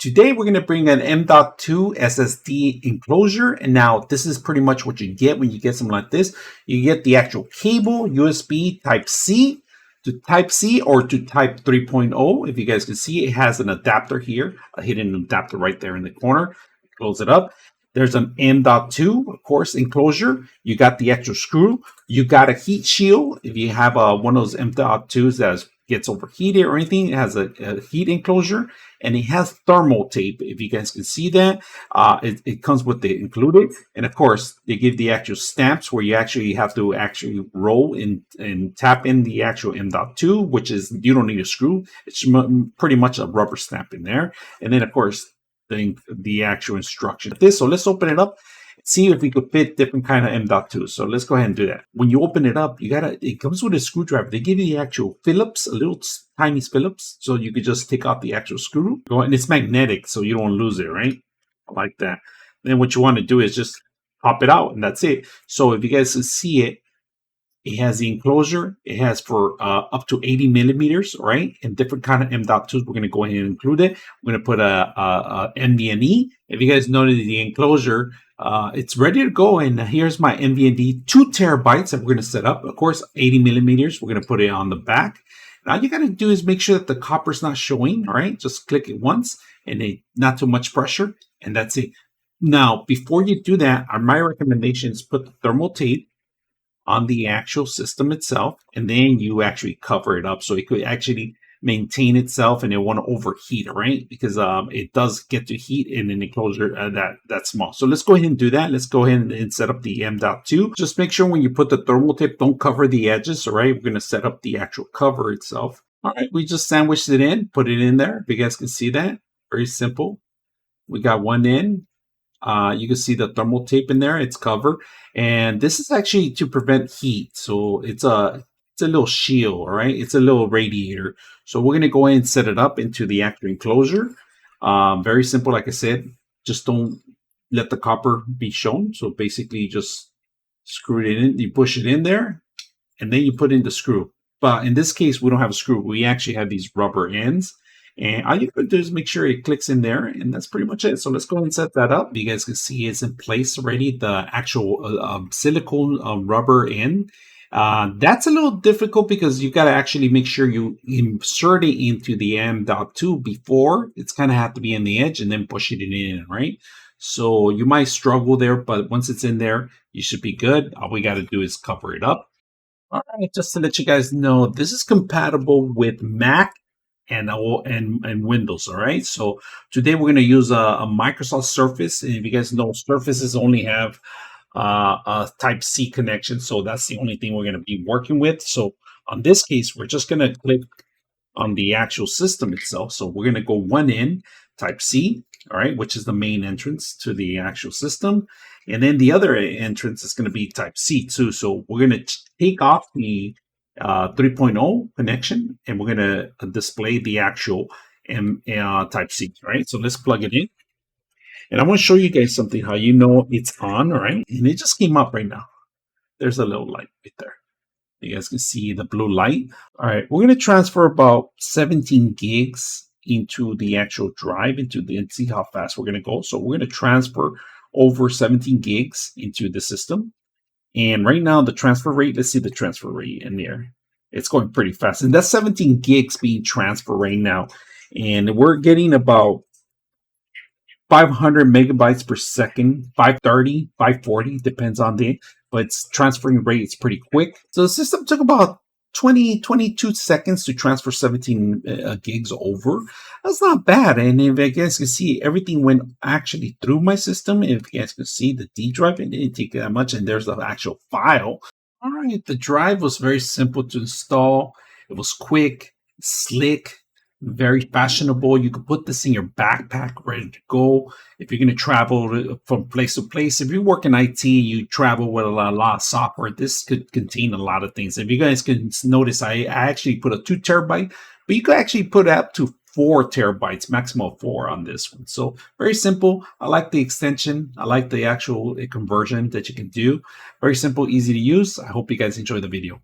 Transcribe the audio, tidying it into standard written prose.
Today we're going to bring an M.2 SSD enclosure, and now this is pretty much what you get when you get something like this. You get the actual cable, USB Type-C to Type-C or to Type 3.0. If you guys can see, it has an adapter here, a hidden adapter right there in the corner. Close it up. There's an M.2, of course, enclosure. You got the extra screw. You got a heat shield. If you have one of those M.2s that gets overheated or anything, it has a heat enclosure, and it has thermal tape. If you guys can see that, it comes with the included. And of course, they give the actual stamps where you actually have to roll and tap in the actual M.2, which is, you don't need a screw. It's pretty much a rubber stamp in there. And then, of course, the actual instruction. So let's open it up, see if we could fit different kind of M.2. So let's go ahead and do that. When you open it up, it comes with a screwdriver. They give you the actual Phillips, a little tiny Phillips, so you could just take out the actual screw. And it's magnetic, so you don't lose it, right? Like that. Then what you want to do is just pop it out, and that's it. So if you guys can see it, it has the enclosure. It has for up to 80 millimeters, right? And different kind of M.2s. We're going to go ahead and include it. We're going to put a NVMe. If you guys noted the enclosure, it's ready to go. And here's my NVMe, 2 terabytes that we're going to set up. Of course, 80 millimeters. We're going to put it on the back. Now you got to do is make sure that the copper's not showing. All right, just click it once, and not too much pressure, and that's it. Now, before you do that, my recommendation is put the thermal tape on the actual system itself, and then you actually cover it up so it could actually maintain itself and it won't overheat, right? Because it does get to heat in an enclosure that small. So let's go ahead and do that. Let's go ahead and set up the M.2. Just make sure when you put the thermal tape, don't cover the edges, all right? We're going to set up the actual cover itself. All right, we just sandwiched it in, put it in there. If you guys can see that, very simple. We got one in. You can see the thermal tape in there. It's covered, and this is actually to prevent heat. So it's a little shield, all right? It's a little radiator. So we're going to go ahead and set it up into the actual enclosure. Very simple, like I said. Just don't let the copper be shown. So basically, you just screw it in. You push it in there, and then you put in the screw. But in this case, we don't have a screw. We actually have these rubber ends. And all you have to do is make sure it clicks in there, and that's pretty much it. So let's go ahead and set that up. You guys can see it's in place already, the actual silicone rubber end. That's a little difficult because you got to actually make sure you insert it into the M.2 before. It's kind of have to be in the edge and then push it in, right? So you might struggle there, but once it's in there, you should be good. All we got to do is cover it up. All right, just to let you guys know, this is compatible with Mac and Windows. All right, so today we're going to use a Microsoft Surface, and if you guys know, Surfaces only have a Type-C connection, so that's the only thing we're going to be working with. So on this case, we're just going to click on the actual system itself. So we're going to go one in, Type-C, all right, which is the main entrance to the actual system, and then the other entrance is going to be Type-C too. So we're going to take off the 3.0 connection, and we're going to display the actual Type-C, right? So let's plug it in. And I want to show you guys something, how you know it's on, all right? And it just came up right now. There's a little light right there. You guys can see the blue light. All right, we're going to transfer about 17 gigs into the actual drive, and see how fast we're going to go. So we're going to transfer over 17 gigs into the system. And right now, the transfer rate, let's see the transfer rate in there. It's going pretty fast. And that's 17 gigs being transferred right now. And we're getting about 500 megabytes per second, 530, 540, depends on but its transferring rate is pretty quick. So the system took about 22 seconds to transfer 17 gigs over. That's not bad. And if you guys can see, everything went actually through my system. If you guys can see the D drive, it didn't take that much, and there's the actual file. All right, the drive was very simple to install. It was quick, slick, very fashionable. You could put this in your backpack, ready to go. If you're going to travel from place to place, if you work in IT, you travel with a lot of software, this could contain a lot of things. If you guys can notice, I actually put a 2 terabyte, but you could actually put up to 4 terabytes, maximum 4 on this one. So very simple. I like the extension. I like the actual conversion that you can do. Very simple, easy to use. I hope you guys enjoy the video.